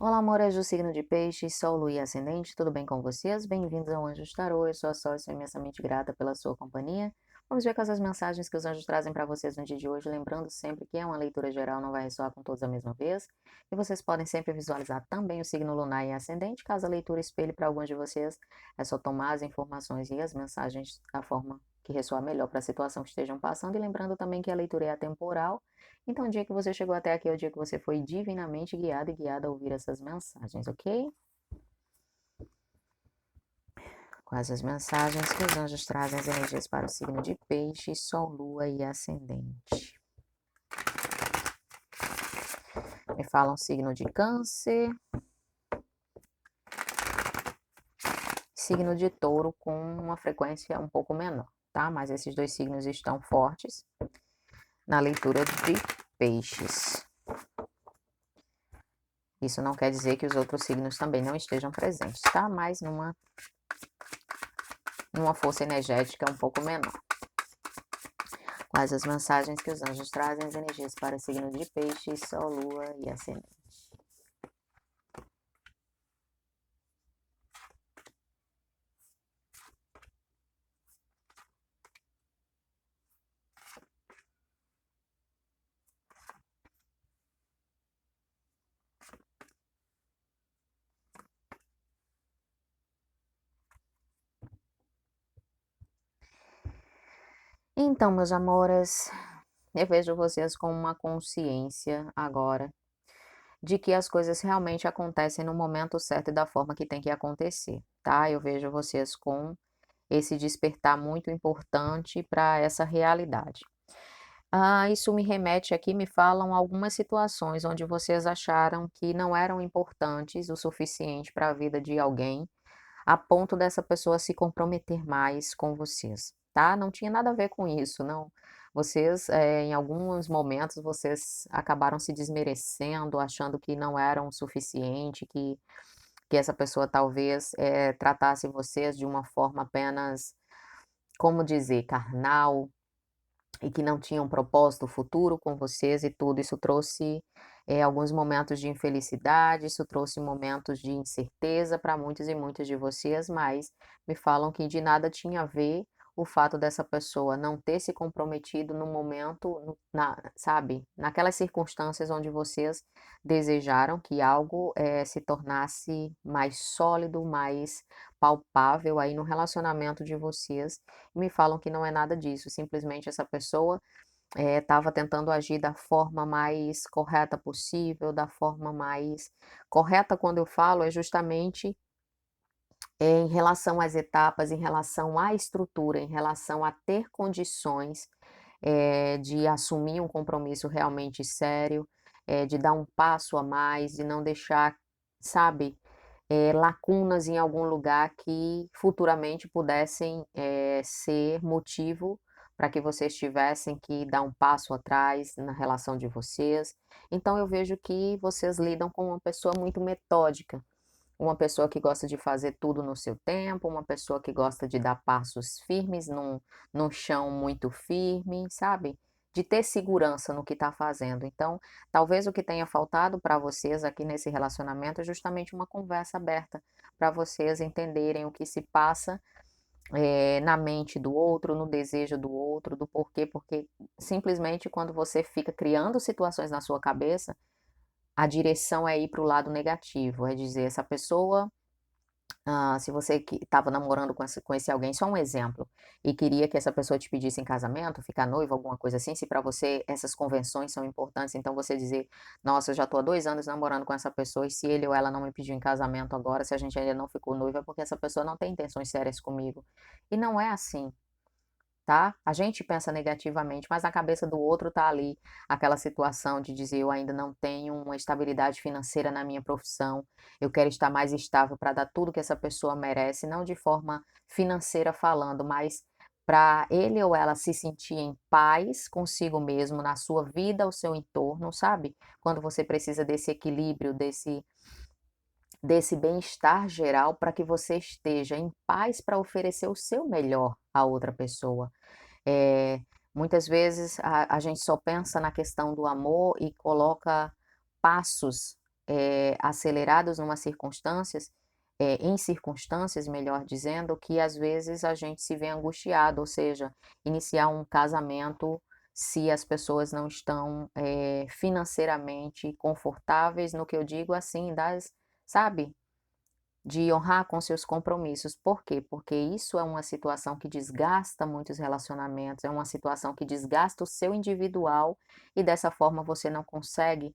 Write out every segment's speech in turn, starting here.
Olá, amores do signo de Peixes, Sol, Lua e Ascendente, tudo bem com vocês? Bem-vindos ao Anjos Tarô, eu sou a Sol e sou imensamente grata pela sua companhia. Vamos ver quais as mensagens que os anjos trazem para vocês no dia de hoje, lembrando sempre que é uma leitura geral, não vai ressoar com todos a mesma vez. E vocês podem sempre visualizar também o signo lunar e ascendente, caso a leitura espelhe para alguns de vocês, é só tomar as informações e as mensagens da forma que ressoar melhor para a situação que estejam passando, e lembrando também que a leitura é atemporal. Então, o dia que você chegou até aqui é o dia que você foi divinamente guiado e guiada a ouvir essas mensagens, ok? Quais as mensagens que os anjos trazem as energias para o signo de Peixe, Sol, Lua e Ascendente? Me falam signo de Câncer, signo de Touro com uma frequência um pouco menor, tá? Mas esses dois signos estão fortes na leitura de Peixes. Isso não quer dizer que os outros signos também não estejam presentes, tá? Mas numa força energética um pouco menor. Quais as mensagens que os anjos trazem as energias para o signo de Peixes, Sol, Lua e Ascendente? Então, meus amores, eu vejo vocês com uma consciência agora de que as coisas realmente acontecem no momento certo e da forma que tem que acontecer, tá? Eu vejo vocês com esse despertar muito importante para essa realidade. Isso me remete aqui, me falam algumas situações onde vocês acharam que não eram importantes o suficiente para a vida de alguém, a ponto dessa pessoa se comprometer mais com vocês, tá? Não tinha nada a ver com isso, não. Vocês, em alguns momentos, vocês acabaram se desmerecendo, achando que não eram o suficiente, que essa pessoa talvez tratasse vocês de uma forma apenas, como dizer, carnal, e que não tinha um propósito futuro com vocês e tudo. Isso trouxe alguns momentos de infelicidade, isso trouxe momentos de incerteza para muitos e muitas de vocês, mas me falam que de nada tinha a ver o fato dessa pessoa não ter se comprometido no momento, sabe, naquelas circunstâncias onde vocês desejaram que algo se tornasse mais sólido, mais palpável aí no relacionamento de vocês. Me falam que não é nada disso, simplesmente essa pessoa estava tentando agir da forma mais correta possível, da forma mais correta, quando eu falo, é justamente em relação às etapas, em relação à estrutura, em relação a ter condições de assumir um compromisso realmente sério, de dar um passo a mais, de não deixar, sabe, lacunas em algum lugar que futuramente pudessem ser motivo para que vocês tivessem que dar um passo atrás na relação de vocês. Então eu vejo que vocês lidam com uma pessoa muito metódica, uma pessoa que gosta de fazer tudo no seu tempo, uma pessoa que gosta de dar passos firmes num chão muito firme, sabe? De ter segurança no que está fazendo. Então, talvez o que tenha faltado para vocês aqui nesse relacionamento é justamente uma conversa aberta, para vocês entenderem o que se passa na mente do outro, no desejo do outro, do porquê, porque simplesmente quando você fica criando situações na sua cabeça, a direção é ir para o lado negativo, é dizer, essa pessoa, se você que estava namorando com esse alguém, só um exemplo, e queria que essa pessoa te pedisse em casamento, ficar noiva, alguma coisa assim, se para você essas convenções são importantes, então você dizer: "Nossa, eu já estou há 2 anos namorando com essa pessoa e se ele ou ela não me pediu em casamento agora, se a gente ainda não ficou noiva, é porque essa pessoa não tem intenções sérias comigo". E não é assim. Tá? A gente pensa negativamente, mas na cabeça do outro tá ali aquela situação de dizer: "Eu ainda não tenho uma estabilidade financeira na minha profissão, eu quero estar mais estável para dar tudo que essa pessoa merece", não de forma financeira falando, mas para ele ou ela se sentir em paz consigo mesmo, na sua vida, ao seu entorno, sabe? Quando você precisa desse equilíbrio, desse bem-estar geral para que você esteja em paz para oferecer o seu melhor à outra pessoa. Eh, Muitas vezes a gente só pensa na questão do amor e coloca passos acelerados em circunstâncias, melhor dizendo, que às vezes a gente se vê angustiado, ou seja, iniciar um casamento se as pessoas não estão financeiramente confortáveis, no que eu digo assim, sabe, de honrar com seus compromissos. Por quê? Porque isso é uma situação que desgasta muitos relacionamentos, é uma situação que desgasta o seu individual e dessa forma você não consegue,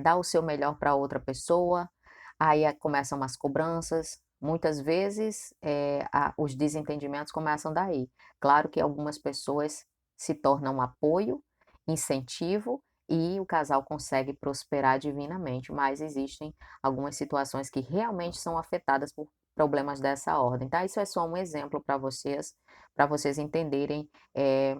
dar o seu melhor para outra pessoa, aí começam as cobranças, muitas vezes, os desentendimentos começam daí. Claro que algumas pessoas se tornam apoio, incentivo e o casal consegue prosperar divinamente, mas existem algumas situações que realmente são afetadas por problemas dessa ordem, tá? Isso é só um exemplo para vocês entenderem,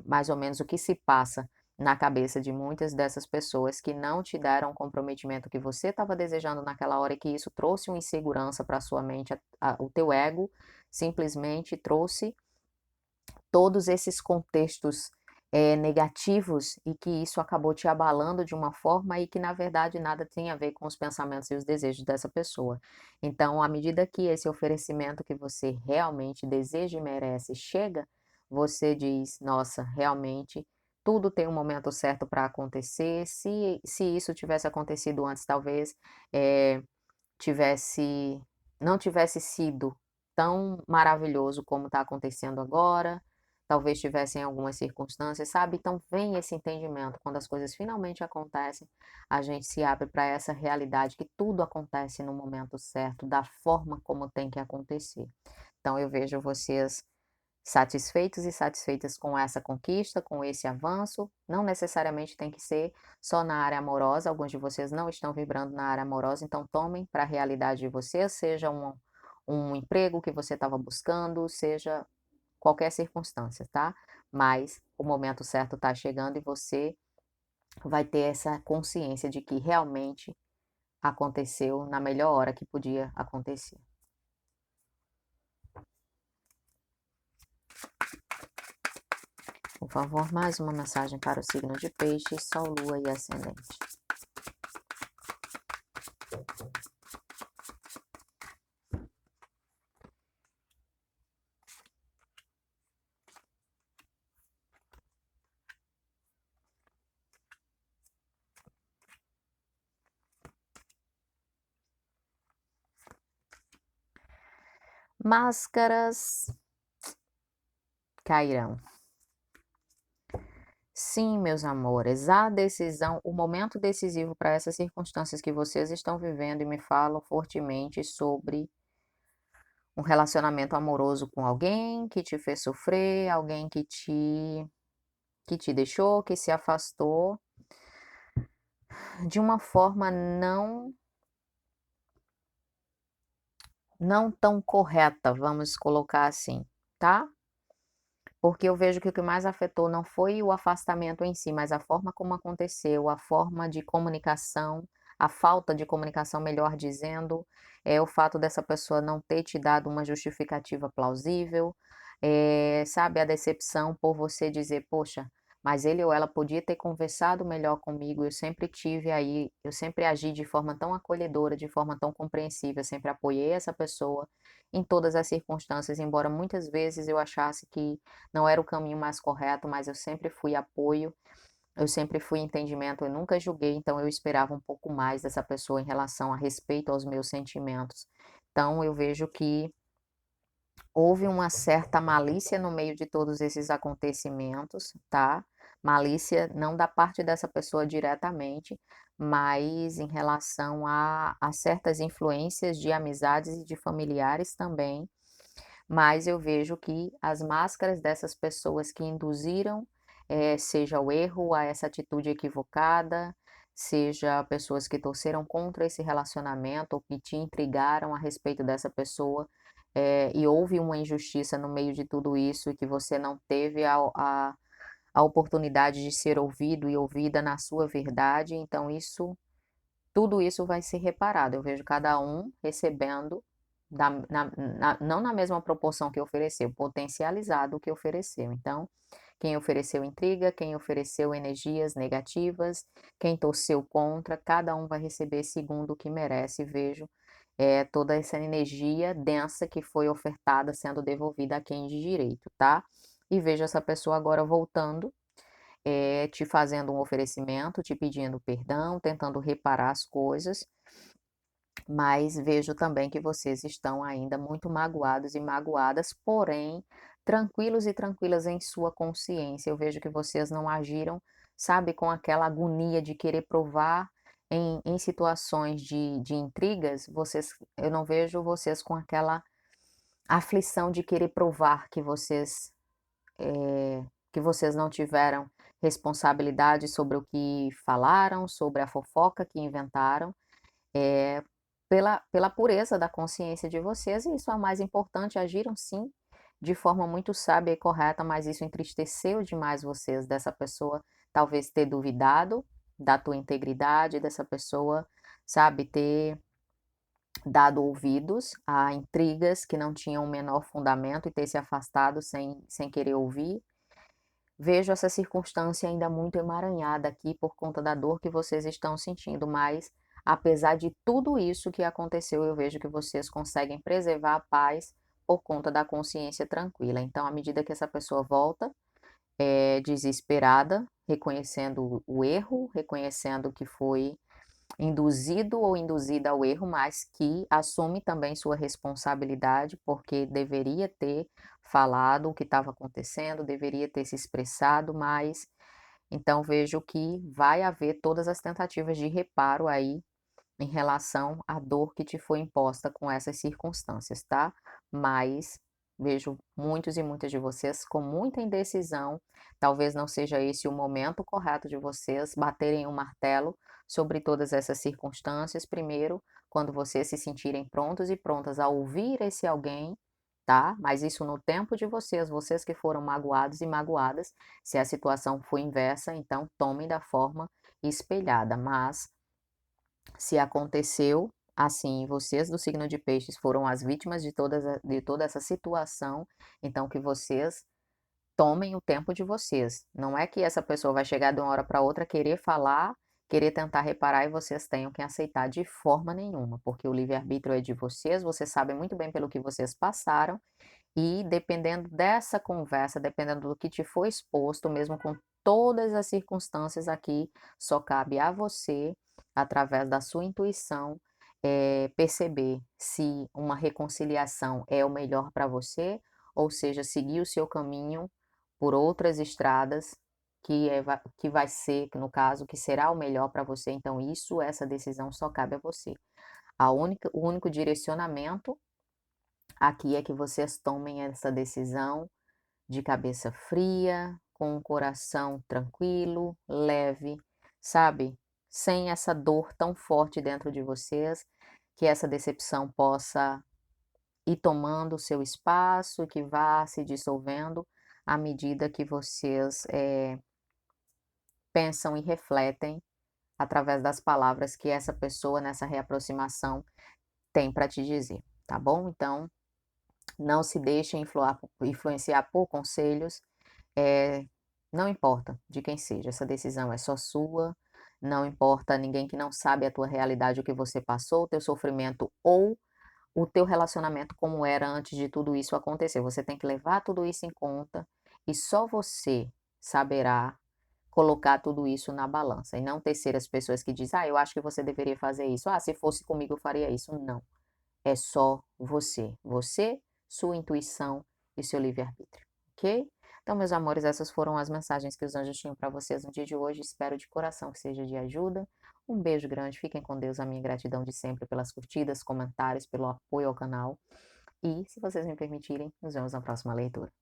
mais ou menos o que se passa na cabeça de muitas dessas pessoas que não te deram o comprometimento que você estava desejando naquela hora e que isso trouxe uma insegurança para sua mente, o teu ego simplesmente trouxe todos esses contextos, negativos e que isso acabou te abalando de uma forma e que na verdade nada tem a ver com os pensamentos e os desejos dessa pessoa. Então, à medida que esse oferecimento que você realmente deseja e merece chega, você diz: "Nossa, realmente tudo tem um momento certo para acontecer. Se isso tivesse acontecido antes, talvez, eh, tivesse não tivesse sido tão maravilhoso como está acontecendo agora, talvez tivessem algumas circunstâncias, sabe. Então vem esse entendimento, quando as coisas finalmente acontecem, a gente se abre para essa realidade que tudo acontece no momento certo, da forma como tem que acontecer. Então eu vejo vocês satisfeitos e satisfeitas com essa conquista, com esse avanço, não necessariamente tem que ser só na área amorosa, alguns de vocês não estão vibrando na área amorosa, então tomem para a realidade de vocês, seja um emprego que você estava buscando, seja qualquer circunstância, tá? Mas o momento certo está chegando e você vai ter essa consciência de que realmente aconteceu na melhor hora que podia acontecer. Por favor, mais uma mensagem para o signo de Peixes, Sol, Lua e Ascendente. Máscaras cairão. Sim, meus amores, a decisão, o momento decisivo para essas circunstâncias que vocês estão vivendo e me falam fortemente sobre um relacionamento amoroso com alguém que te fez sofrer, alguém que te deixou, que se afastou de uma forma não tão correta, vamos colocar assim, tá? Porque eu vejo que o que mais afetou não foi o afastamento em si, mas a forma como aconteceu, a forma de comunicação, a falta de comunicação, melhor dizendo, é o fato dessa pessoa não ter te dado uma justificativa plausível, sabe, a decepção por você dizer: "Poxa, mas ele ou ela podia ter conversado melhor comigo, eu sempre agi de forma tão acolhedora, de forma tão compreensiva, eu sempre apoiei essa pessoa em todas as circunstâncias, embora muitas vezes eu achasse que não era o caminho mais correto, mas eu sempre fui apoio, eu sempre fui entendimento, eu nunca julguei, então eu esperava um pouco mais dessa pessoa em relação a respeito aos meus sentimentos. Então eu vejo que houve uma certa malícia no meio de todos esses acontecimentos, tá? Malícia não da parte dessa pessoa diretamente, mas em relação a certas influências de amizades e de familiares também, mas eu vejo que as máscaras dessas pessoas que induziram, seja o erro a essa atitude equivocada, seja pessoas que torceram contra esse relacionamento ou que te intrigaram a respeito dessa pessoa, e houve uma injustiça no meio de tudo isso e que você não teve a oportunidade de ser ouvido e ouvida na sua verdade, então tudo isso vai ser reparado. Eu vejo cada um recebendo não na mesma proporção que ofereceu, potencializado o que ofereceu. Então, quem ofereceu intriga, quem ofereceu energias negativas, quem torceu contra, cada um vai receber segundo o que merece. Vejo toda essa energia densa que foi ofertada sendo devolvida a quem de direito, tá? E vejo essa pessoa agora voltando, te fazendo um oferecimento, te pedindo perdão, tentando reparar as coisas, mas vejo também que vocês estão ainda muito magoados e magoadas, porém tranquilos e tranquilas em sua consciência. Eu vejo que vocês não agiram, sabe, com aquela agonia de querer provar em situações de intrigas. Eu não vejo vocês com aquela aflição de querer provar que vocês não tiveram responsabilidade sobre o que falaram, sobre a fofoca que inventaram, eh, pela pureza da consciência de vocês, e isso é o mais importante. Agiram sim, de forma muito sábia e correta, mas isso entristeceu demais vocês, dessa pessoa talvez ter duvidado da tua integridade, dessa pessoa, sabe, ter dado ouvidos a intrigas que não tinham o menor fundamento e ter se afastado sem querer ouvir. Vejo essa circunstância ainda muito emaranhada aqui por conta da dor que vocês estão sentindo, mas apesar de tudo isso que aconteceu, eu vejo que vocês conseguem preservar a paz por conta da consciência tranquila. Então, à medida que essa pessoa volta, desesperada, reconhecendo o erro, reconhecendo que foi induzido ou induzida ao erro, mas que assume também sua responsabilidade, porque deveria ter falado o que estava acontecendo, deveria ter se expressado mais. Então vejo que vai haver todas as tentativas de reparo aí em relação à dor que te foi imposta com essas circunstâncias, tá? Mas vejo muitos e muitas de vocês com muita indecisão. Talvez não seja esse o momento correto de vocês baterem o martelo sobre todas essas circunstâncias. Primeiro, quando vocês se sentirem prontos e prontas a ouvir esse alguém, tá? Mas isso no tempo de vocês, vocês que foram magoados e magoadas. Se a situação for inversa, então tomem da forma espelhada. Mas se aconteceu assim, vocês do signo de peixes foram as vítimas de toda essa situação, então que vocês tomem o tempo de vocês. Não é que essa pessoa vai chegar de uma hora para outra querer falar, querer tentar reparar e vocês tenham que aceitar de forma nenhuma, porque o livre-arbítrio é de vocês, vocês sabem muito bem pelo que vocês passaram e dependendo dessa conversa, dependendo do que te foi exposto, mesmo com todas as circunstâncias aqui, só cabe a você, através da sua intuição, perceber se uma reconciliação é o melhor para você, ou seja, seguir o seu caminho por outras estradas que vai ser, no caso, que será o melhor para você. Então, essa decisão só cabe a você. O único direcionamento aqui é que vocês tomem essa decisão de cabeça fria, com o coração tranquilo, leve, sabe? Sem essa dor tão forte dentro de vocês, que essa decepção possa ir tomando o seu espaço, que vá se dissolvendo à medida que vocês pensam e refletem através das palavras que essa pessoa nessa reaproximação tem para te dizer, tá bom? Então, não se deixe influenciar por conselhos, não importa de quem seja, essa decisão é só sua, não importa ninguém que não sabe a tua realidade, o que você passou, o teu sofrimento ou o teu relacionamento como era antes de tudo isso acontecer. Você tem que levar tudo isso em conta e só você saberá colocar tudo isso na balança e não terceiras pessoas que dizem: "Ah, eu acho que você deveria fazer isso. Ah, se fosse comigo eu faria isso". Não. É só você. Você, sua intuição e seu livre-arbítrio, ok? Então, meus amores, essas foram as mensagens que os anjos tinham para vocês no dia de hoje. Espero de coração que seja de ajuda. Um beijo grande, fiquem com Deus. A minha gratidão de sempre pelas curtidas, comentários, pelo apoio ao canal. E, se vocês me permitirem, nos vemos na próxima leitura.